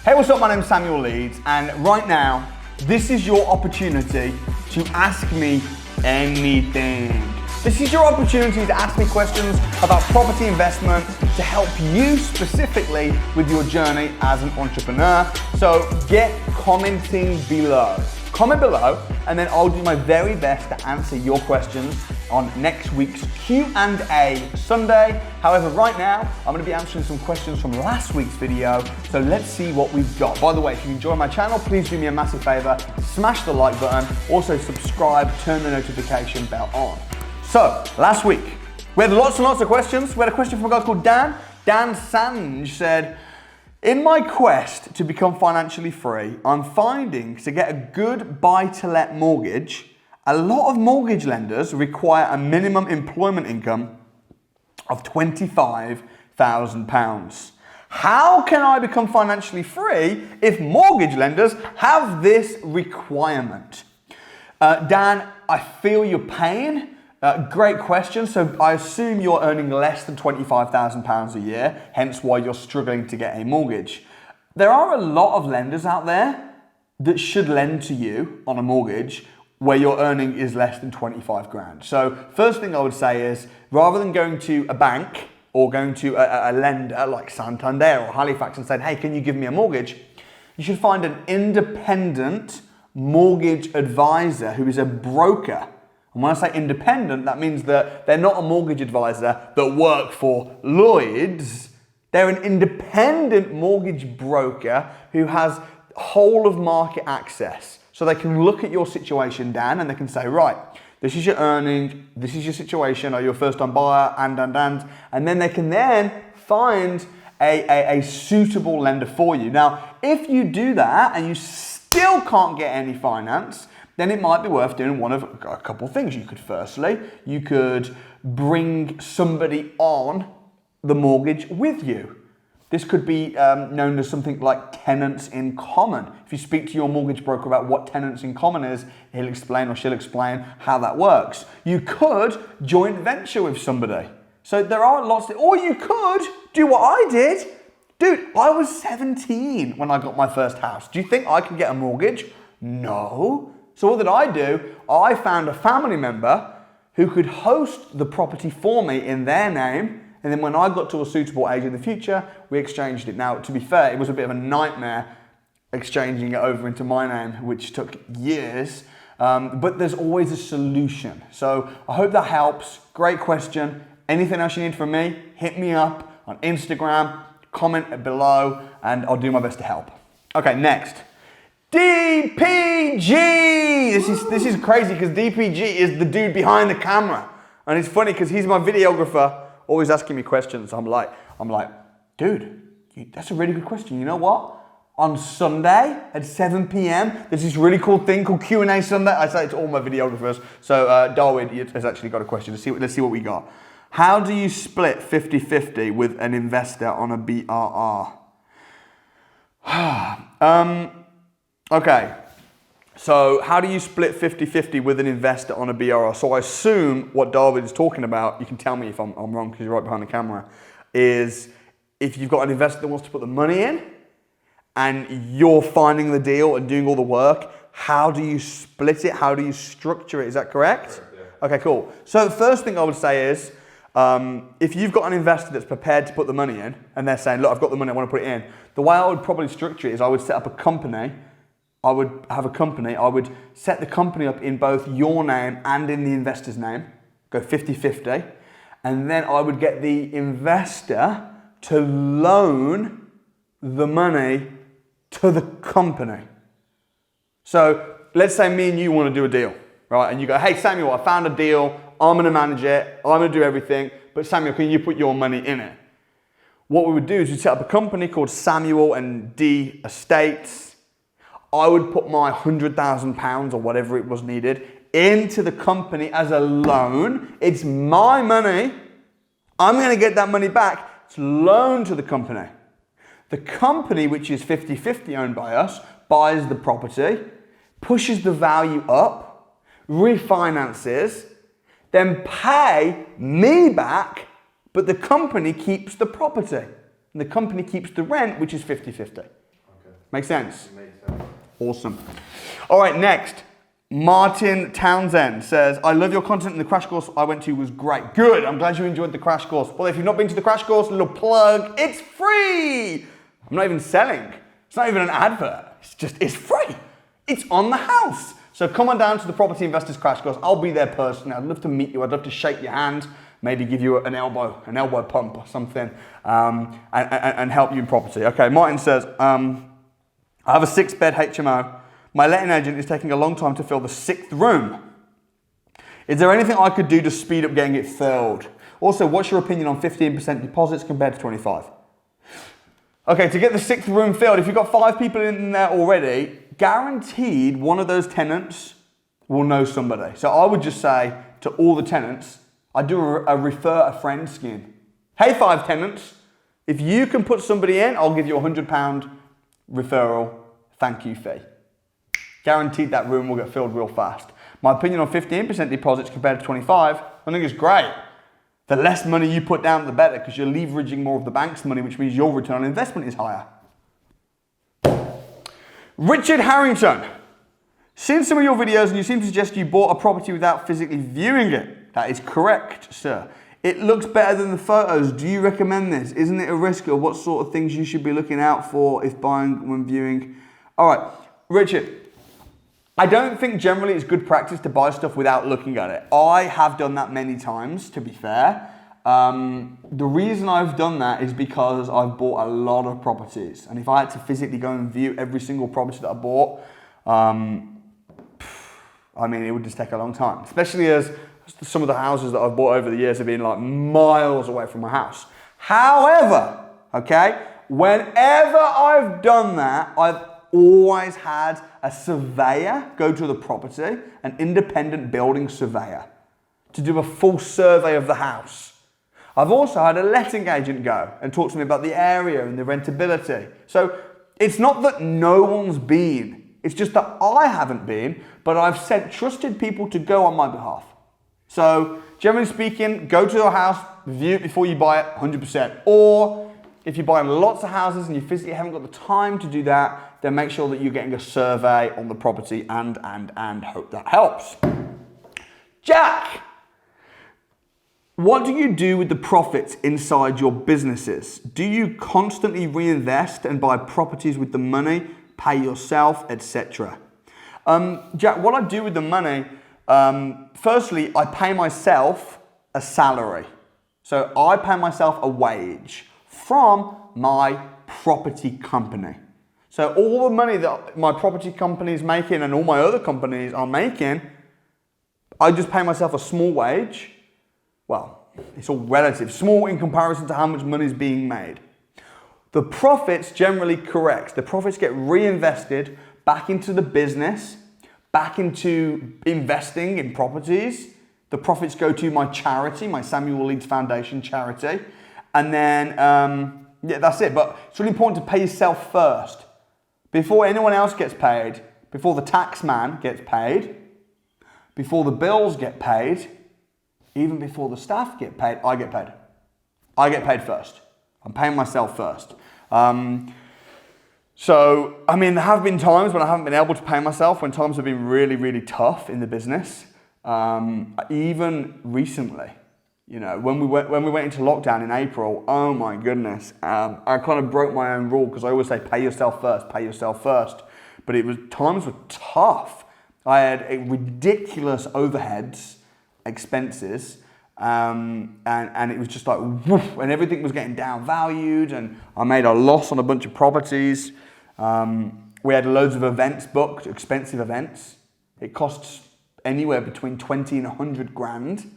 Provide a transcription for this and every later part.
Hey, what's up? My name's Samuel Leeds, and right now, this is your opportunity to ask me anything. This is your opportunity to ask me questions about property investment to help you specifically with your journey as an entrepreneur. So get commenting below. Comment below, and then I'll do my very best to answer your questions on next week's Q&A Sunday. However, right now, I'm gonna be answering some questions from last week's video, so let's see what we've got. By the way, if you enjoy my channel, please do me a massive favor, smash the like button, also subscribe, turn the notification bell on. So, last week, we had lots and lots of questions. We had a question from a guy called Dan. Dan Sanj said, in my quest to become financially free, I'm finding to get a good buy-to-let mortgage, a lot of mortgage lenders require a minimum employment income of £25,000. How can I become financially free if mortgage lenders have this requirement? Dan, I feel your pain. Great question. So I assume you're earning less than £25,000 a year, hence why you're struggling to get a mortgage. There are a lot of lenders out there that should lend to you on a mortgage where your earning is less than 25 grand. So first thing I would say is, rather than going to a bank or going to a lender like Santander or Halifax and saying, hey, can you give me a mortgage? You should find an independent mortgage advisor who is a broker. And when I say independent, that means that they're not a mortgage advisor that work for Lloyd's. They're an independent mortgage broker who has whole of market access. So they can look at your situation, Dan, and they can say, right, this is your earning, this is your situation, are you a first-time buyer, and then they can then find a suitable lender for you. Now, if you do that and you still can't get any finance, then it might be worth doing one of a couple of things. You could bring somebody on the mortgage with you. This could be known as something like tenants in common. If you speak to your mortgage broker about what tenants in common is, he'll explain or she'll explain how that works. You could joint venture with somebody. So there are lots or you could do what I did. Dude, I was 17 when I got my first house. Do you think I could get a mortgage? No. So what did I do? I found a family member who could host the property for me in their name, and then when I got to a suitable age in the future, we exchanged it. Now, to be fair, it was a bit of a nightmare exchanging it over into my name, which took years, but there's always a solution. So I hope that helps. Great question. Anything else you need from me, hit me up on Instagram, comment below, and I'll do my best to help. Okay, next. DPG! This is crazy because DPG is the dude behind the camera. And it's funny because he's my videographer, always asking me questions. I'm like, dude, that's a really good question. You know what? On Sunday at 7 p.m, there's this really cool thing called Q&A Sunday. I say it to all my videographers. So Darwin has actually got a question. Let's see what we got. How do you split 50-50 with an investor on a BRRR? Okay, so how do you split 50-50 with an investor on a BRRR? So I assume what David is talking about, you can tell me if I'm wrong because you're right behind the camera, is if you've got an investor that wants to put the money in and you're finding the deal and doing all the work, how do you split it? How do you structure it? Is that correct? Yeah. Okay, cool. So the first thing I would say is, if you've got an investor that's prepared to put the money in and they're saying, look, I've got the money, I want to put it in, the way I would probably structure it is I would set up a company. I would set the company up in both your name and in the investor's name, go 50-50, and then I would get the investor to loan the money to the company. So let's say me and you want to do a deal, right? And you go, hey Samuel, I found a deal, I'm going to manage it, I'm going to do everything, but Samuel, can you put your money in it? What we would do is we'd set up a company called Samuel and D Estates. I would put my £100,000 or whatever it was needed into the company as a loan. It's my money. I'm going to get that money back. It's loaned to the company. The company, which is 50-50 owned by us, buys the property, pushes the value up, refinances, then pay me back, but the company keeps the property. And the company keeps the rent, which is 50-50. Okay. Make sense? Makes sense. Awesome. All right, next. Martin Townsend says, I love your content, and the crash course I went to was great. Good, I'm glad you enjoyed the crash course. Well, if you've not been to the crash course, a little plug, it's free. I'm not even selling. It's not even an advert. It's free. It's on the house. So come on down to the Property Investors Crash Course. I'll be there personally. I'd love to meet you. I'd love to shake your hand, maybe give you an elbow pump or something, and help you in property. Okay, Martin says, I have a 6-bed HMO. My letting agent is taking a long time to fill the 6th room. Is there anything I could do to speed up getting it filled? Also, what's your opinion on 15% deposits compared to 25? Okay, to get the 6th room filled, if you've got 5 people in there already, guaranteed one of those tenants will know somebody. So I would just say to all the tenants, I do a refer a friend scheme. Hey, 5 tenants, if you can put somebody in, I'll give you a £100 referral thank you fee. Guaranteed that room will get filled real fast. My opinion on 15% deposits compared to 25, I think it's great. The less money you put down, the better, because you're leveraging more of the bank's money, which means your return on investment is higher. Richard Harrington. Seen some of your videos and you seem to suggest you bought a property without physically viewing it. That is correct, sir. It looks better than the photos. Do you recommend this? Isn't it a risk, or what sort of things you should be looking out for if buying when viewing? All right, Richard. I don't think generally it's good practice to buy stuff without looking at it. I have done that many times, to be fair. The reason I've done that is because I've bought a lot of properties. And if I had to physically go and view every single property that I bought, I mean, it would just take a long time. Especially as some of the houses that I've bought over the years have been like miles away from my house. However, okay, whenever I've done that, I've always had a surveyor go to the property, an independent building surveyor, to do a full survey of the house. I've also had a letting agent go and talk to me about the area and the rentability. So it's not that no one's been, it's just that I haven't been, but I've sent trusted people to go on my behalf. So generally speaking, go to your house, view it before you buy it, 100%. Or if you're buying lots of houses and you physically haven't got the time to do that, then make sure that you're getting a survey on the property and hope that helps. Jack, what do you do with the profits inside your businesses? Do you constantly reinvest and buy properties with the money, pay yourself, etc.? Jack, what I do with the money, firstly, I pay myself a salary. So I pay myself a wage from my property company. So all the money that my property company is making and all my other companies are making, I just pay myself a small wage. Well, it's all relative, small in comparison to how much money is being made. The profits generally correct. The profits get reinvested back into the business, back into investing in properties. The profits go to my charity, my Samuel Leeds Foundation charity. And then, yeah, that's it. But it's really important to pay yourself first. Before anyone else gets paid, before the tax man gets paid, before the bills get paid, even before the staff get paid, I get paid. I get paid first. I'm paying myself first. So, I mean, there have been times when I haven't been able to pay myself, when times have been really, really tough in the business. Even recently, you know, when we went into lockdown in April, oh my goodness, I kind of broke my own rule because I always say pay yourself first, pay yourself first. But times were tough. I had ridiculous overheads, expenses, and it was just like woof, and everything was getting downvalued, and I made a loss on a bunch of properties. We had loads of events booked, expensive events. It costs anywhere between 20 and 100 grand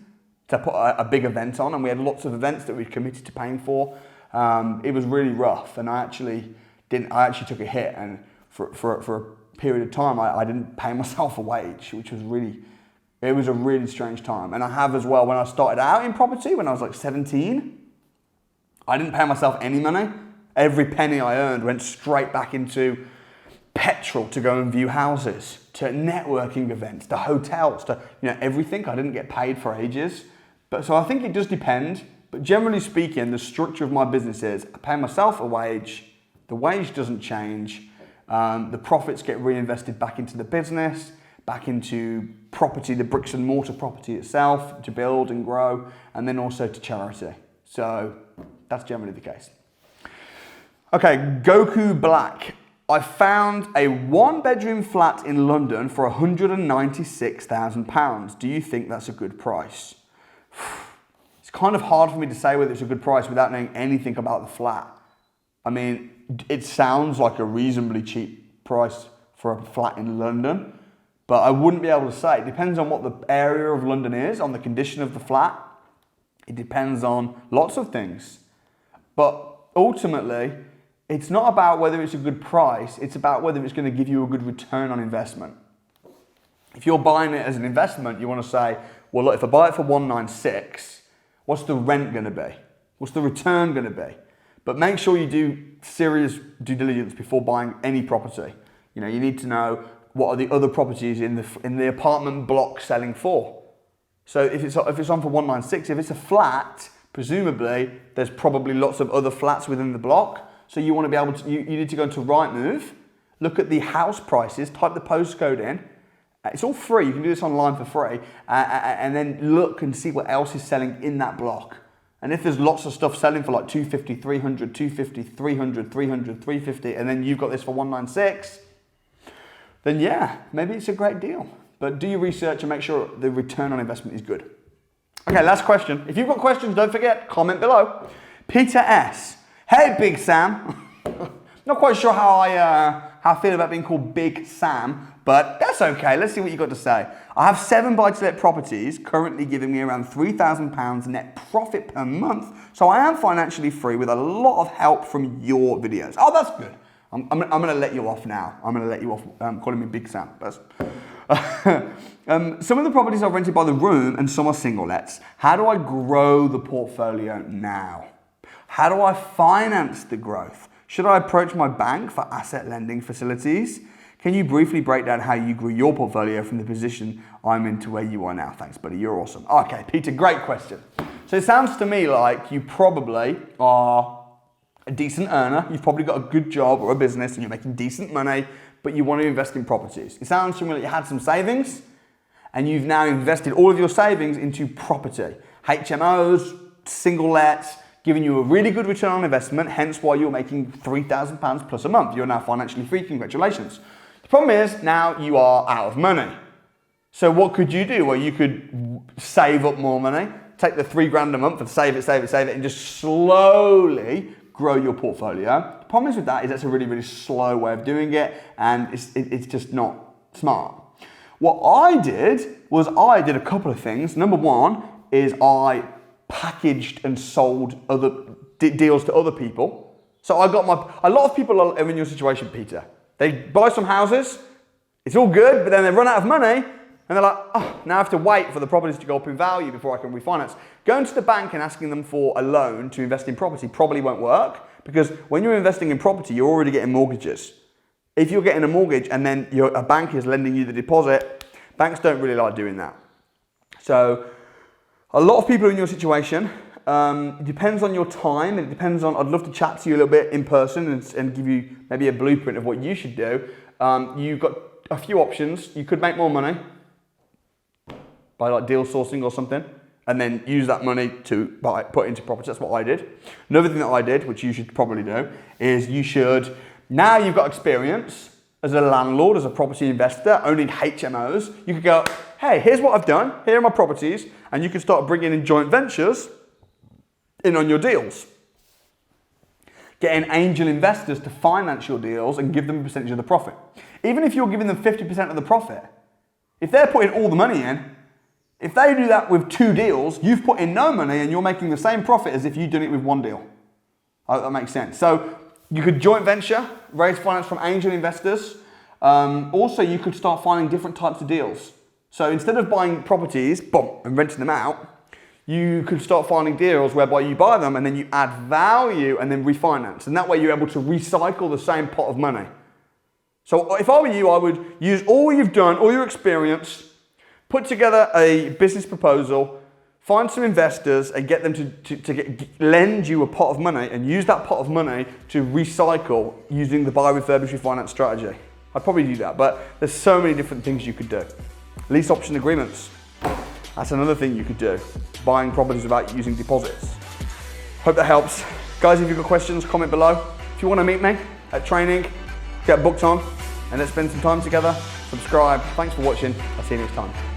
to put a big event on, and we had lots of events that we committed to paying for. It was really rough, and I actually took a hit, and for a period of time I didn't pay myself a wage, which was it was a really strange time. And I have as well, when I started out in property, when I was like 17, I didn't pay myself any money. Every penny I earned went straight back into petrol to go and view houses, to networking events, to hotels, to everything. I didn't get paid for ages. But so I think it does depend. But generally speaking, the structure of my business is I pay myself a wage. The wage doesn't change. The profits get reinvested back into the business, back into property, the bricks and mortar property itself, to build and grow, and then also to charity. So that's generally the case. Okay, Goku Black. I found a 1-bedroom flat in London for £196,000. Do you think that's a good price? It's kind of hard for me to say whether it's a good price without knowing anything about the flat. I mean, it sounds like a reasonably cheap price for a flat in London, but I wouldn't be able to say. It depends on what the area of London is, on the condition of the flat. It depends on lots of things. But ultimately, it's not about whether it's a good price, it's about whether it's going to give you a good return on investment. If you're buying it as an investment, you want to say, well, look, if I buy it for 196, what's the rent going to be? What's the return going to be? But make sure you do serious due diligence before buying any property. You know, you need to know what are the other properties in the apartment block selling for. So if it's on for 196, if it's a flat, presumably there's probably lots of other flats within the block. So you want to be able to, you need to go into Rightmove, look at the house prices, type the postcode in. It's all free. You can do this online for free, and then look and see what else is selling in that block. And if there's lots of stuff selling for like 250, 300, 250, 300, 300, 350, and then you've got this for 196, then yeah, maybe it's a great deal. But do your research and make sure the return on investment is good. Okay, last question. If you've got questions, don't forget, comment below. Peter S. Hey, Big Sam. Not quite sure how I feel about being called Big Sam, but that's okay. Let's see what you've got to say. I have 7 buy-to-let properties currently giving me around £3,000 net profit per month, so I am financially free with a lot of help from your videos. Oh, that's good. I'm going to let you off now. I'm going to let you off calling me Big Sam. Some of the properties are rented by the room and some are single lets. How do I grow the portfolio now? How do I finance the growth? Should I approach my bank for asset lending facilities? Can you briefly break down how you grew your portfolio from the position I'm in to where you are now? Thanks, buddy. You're awesome. Okay, Peter, great question. So it sounds to me like you probably are a decent earner. You've probably got a good job or a business and you're making decent money, but you want to invest in properties. It sounds to me like you had some savings and you've now invested all of your savings into property. HMOs, single lets, giving you a really good return on investment, hence why you're making £3,000 plus a month. You're now financially free. Congratulations. The problem is now you are out of money. So what could you do? Well, you could save up more money, take the £3,000 a month and save it, and just slowly grow your portfolio. The problem is with that is that's a really, really slow way of doing it, and it's just not smart. What I did was I did a couple of things. Number one is I packaged and sold other deals to other people. So I got a lot of people are in your situation, Peter. They buy some houses, it's all good, but then they run out of money and they're like, oh, now I have to wait for the properties to go up in value before I can refinance. Going to the bank and asking them for a loan to invest in property probably won't work, because when you're investing in property, you're already getting mortgages. If you're getting a mortgage and then a bank is lending you the deposit, banks don't really like doing that. So a lot of people in your situation, it depends on your time, and it depends on, I'd love to chat to you a little bit in person and give you maybe a blueprint of what you should do. You've got a few options. You could make more money by like deal sourcing or something, and then use that money to put into property. That's what I did. Another thing that I did, which you should probably do, is now you've got experience as a landlord, as a property investor, owning HMOs, you could go, hey, here's what I've done, here are my properties, and you can start bringing in joint ventures in on your deals. Getting angel investors to finance your deals and give them a percentage of the profit. Even if you're giving them 50% of the profit, if they're putting all the money in, if they do that with 2 deals, you've put in no money and you're making the same profit as if you'd done it with 1 deal. I hope that makes sense. So you could joint venture, raise finance from angel investors. Also, you could start finding different types of deals. So instead of buying properties, and renting them out, you could start finding deals whereby you buy them and then you add value and then refinance. And that way you're able to recycle the same pot of money. So if I were you, I would use all you've done, all your experience, put together a business proposal, Find some investors and get them to lend you a pot of money and use that pot of money to recycle using the buy, refurbish, refinance strategy. I'd probably do that, but there's so many different things you could do. Lease option agreements. That's another thing you could do. Buying properties without using deposits. Hope that helps. Guys, if you've got questions, comment below. If you want to meet me at training, get booked on, and let's spend some time together. Subscribe. Thanks for watching. I'll see you next time.